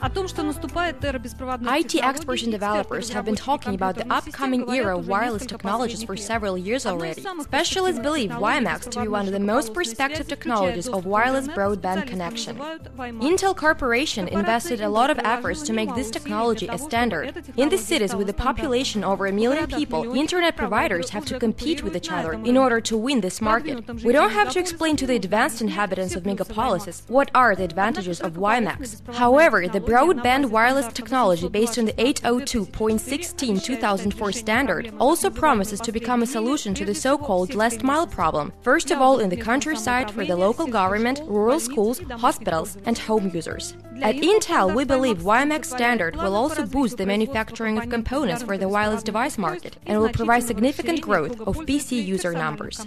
IT experts and developers have been talking about the upcoming era of wireless technologies for several years already. Specialists believe WiMAX to be one of the most prospective technologies of wireless broadband connection. Intel Corporation invested a lot of efforts to make this technology a standard. In the cities with a population over 1 million people, internet providers have to compete with each other in order to win this market. We don't have to explain to the advanced inhabitants of megapolises what are the advantages of WiMAX. However, the broadband wireless technology based on the 802.16/2004 standard also promises to become a solution to the so-called last mile problem, first of all in the countryside for the local government, rural schools, hospitals and home users. At Intel, we believe WiMAX standard will also boost the manufacturing of components for the wireless device market and will provide significant growth of PC user numbers.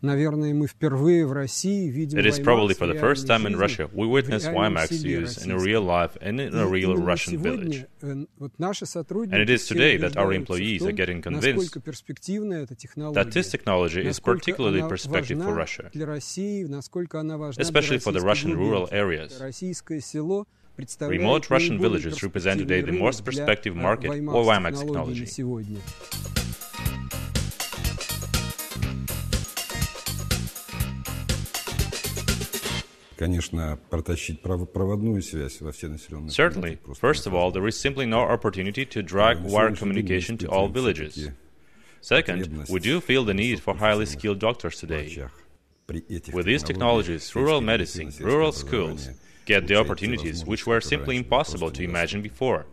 It is probably for the first time in Russia we witness WiMAX use in a real life and in a real Russian village. And it is today that our employees are getting convinced that this technology is particularly perspective for Russia, especially for the Russian rural areas. Remote Russian villages represent today the most prospective market for WiMAX technology. Certainly, first of all, there is simply no opportunity to drag wire communication to all villages. Second, we do feel the need for highly skilled doctors today. With these technologies, rural medicine, rural schools get the opportunities which were simply impossible to imagine before.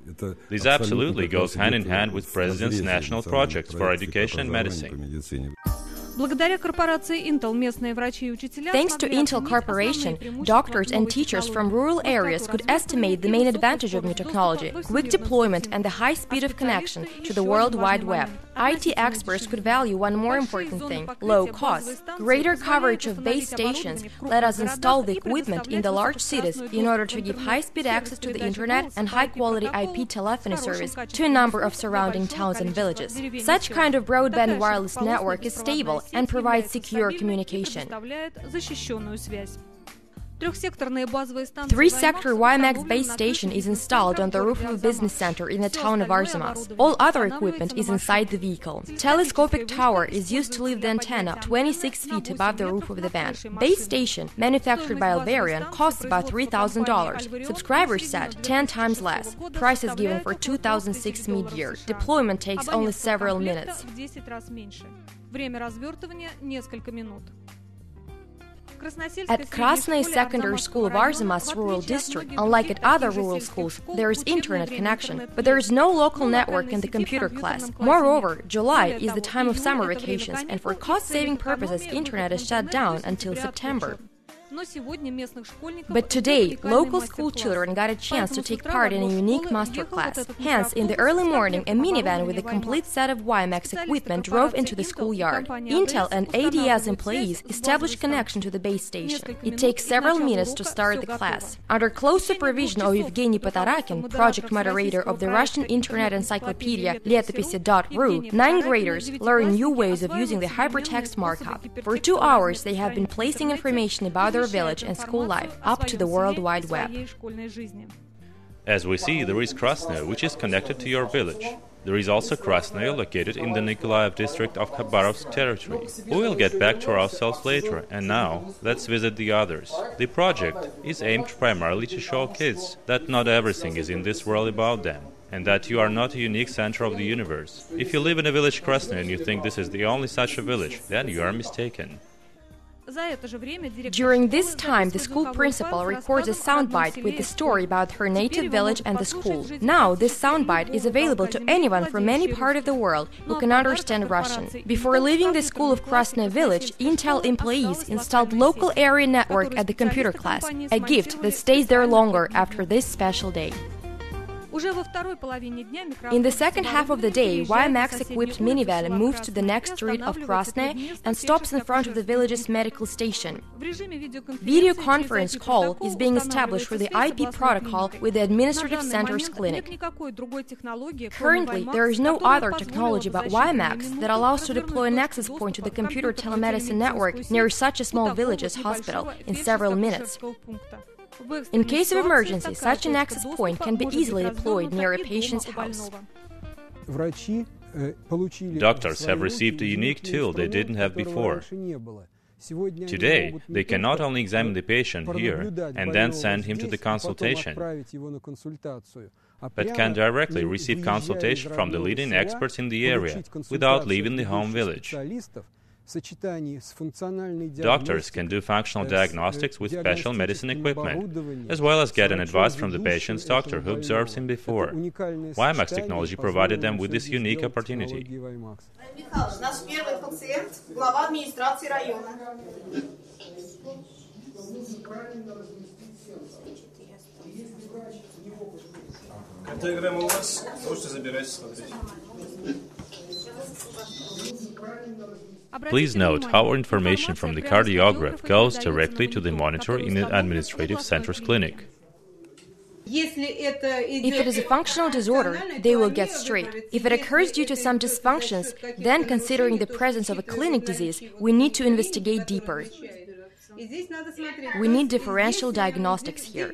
This absolutely goes hand in hand with President's national projects for education and medicine. Thanks to Intel Corporation, doctors and teachers from rural areas could estimate the main advantage of new technology, quick deployment and the high speed of connection to the World Wide Web. IT experts could value one more important thing: low cost. Greater coverage of base stations let us install the equipment in the large cities in order to give high-speed access to the internet and high-quality IP telephony service to a number of surrounding towns and villages. Such kind of broadband wireless network is stable and provides secure communication. Three-sector WiMAX base station is installed on the roof of a business center in the town of Arzamas. All other equipment is inside the vehicle. Telescopic tower is used to lift the antenna 26 feet above the roof of the van. Base station, manufactured by Albarian, costs about $3,000. Subscribers said 10 times less. Price is given for 2006 mid-year. Deployment takes only several minutes. At Krasnoye Secondary School of Arzamas Rural District, unlike at other rural schools, there is internet connection, but there is no local network in the computer class. Moreover, July is the time of summer vacations, and for cost-saving purposes, internet is shut down until September. But today, local school children got a chance to take part in a unique masterclass. Hence, in the early morning, a minivan with a complete set of WiMAX equipment drove into the schoolyard. Intel and ADS employees established connection to the base station. It takes several minutes to start the class. Under close supervision of Evgeny Potarakin, project moderator of the Russian internet encyclopedia Letopisi.ru, 9 graders learn new ways of using the hypertext markup. For 2 hours, they have been placing information about their village and school life up to the World Wide Web. As we see, there is Krasnoye, which is connected to your village. There is also Krasnoye, located in the Nikolaev district of Khabarovsk territory. We will get back to ourselves later, and now let's visit the others. The project is aimed primarily to show kids that not everything is in this world about them, and that you are not a unique center of the universe. If you live in a village Krasnoye and you think this is the only such a village, then you are mistaken. During this time, the school principal records a soundbite with the story about her native village and the school. Now, this soundbite is available to anyone from any part of the world who can understand Russian. Before leaving the school of Krasnoye village, Intel employees installed local area network at the computer class, a gift that stays there longer after this special day. In the second half of the day, WiMAX-equipped minivan moves to the next street of Krasnaya and stops in front of the village's medical station. Video conference call is being established through the IP protocol with the administrative center's clinic. Currently, there is no other technology but WiMAX that allows to deploy an access point to the computer telemedicine network near such a small village's hospital in several minutes. In case of emergency, such an access point can be easily deployed near a patient's house. Doctors have received a unique tool they didn't have before. Today, they can not only examine the patient here and then send him to the consultation, but can directly receive consultation from the leading experts in the area without leaving the home village. Doctors can do functional diagnostics with special medicine equipment, as well as get an advice from the patient's doctor who observes him before. WiMAX technology provided them with this unique opportunity. Please note how information from the cardiograph goes directly to the monitor in the administrative center's clinic. If it is a functional disorder, they will get straight. If it occurs due to some dysfunctions, then considering the presence of a clinic disease, we need to investigate deeper. We need differential diagnostics here.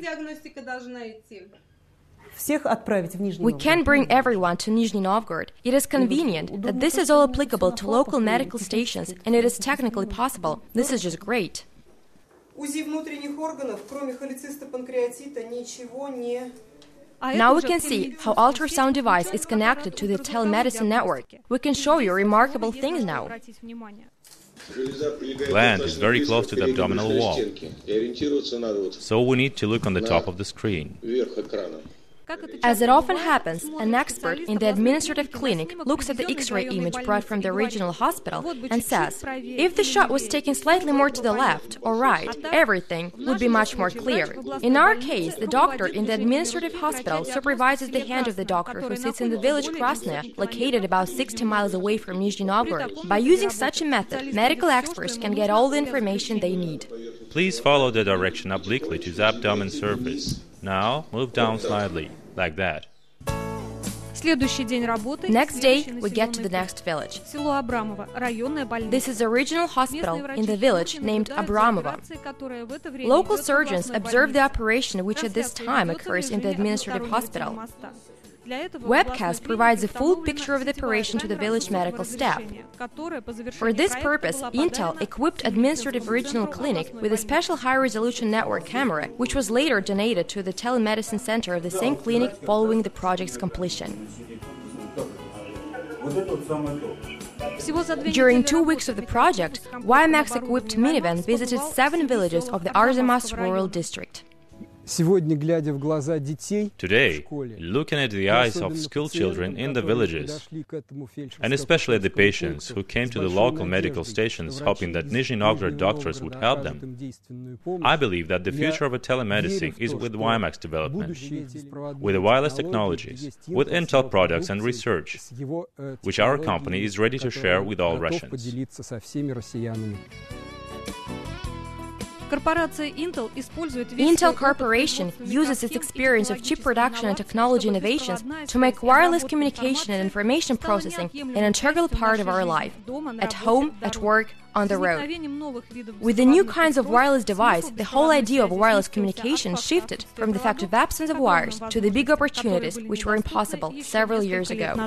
We can bring everyone to Nizhny Novgorod. It is convenient that this is all applicable to local medical stations, and it is technically possible. This is just great. Now we can see how ultrasound device is connected to the telemedicine network. We can show you remarkable things now. Gland is very close to the abdominal wall, so we need to look on the top of the screen. As it often happens, an expert in the administrative clinic looks at the X-ray image brought from the regional hospital and says, if the shot was taken slightly more to the left or right, everything would be much more clear. In our case, the doctor in the administrative hospital supervises the hand of the doctor who sits in the village Krasnaya, located about 60 miles away from Nizhny Novgorod. By using such a method, medical experts can get all the information they need. Please follow the direction obliquely to the abdomen surface. Now, move down slightly, like that. Next day, we get to the next village. This is a regional hospital in the village named Abramovo. Local surgeons observe the operation which at this time occurs in the administrative hospital. Webcast provides a full picture of the operation to the village medical staff. For this purpose, Intel equipped administrative regional clinic with a special high-resolution network camera, which was later donated to the telemedicine center of the same clinic following the project's completion. During 2 weeks of the project, WiMAX-equipped minivan visited 7 villages of the Arzamas rural district. Today, looking at the eyes of school children in the villages, and especially at the patients who came to the local medical stations hoping that Nizhny Novgorod doctors would help them, I believe that the future of telemedicine is with WiMAX development, with the wireless technologies, with Intel products and research, which our company is ready to share with all Russians. Intel Corporation uses its experience of chip production and technology innovations to make wireless communication and information processing an integral part of our life, at home, at work, on the road. With the new kinds of wireless device, the whole idea of wireless communication shifted from the fact of absence of wires to the big opportunities which were impossible several years ago.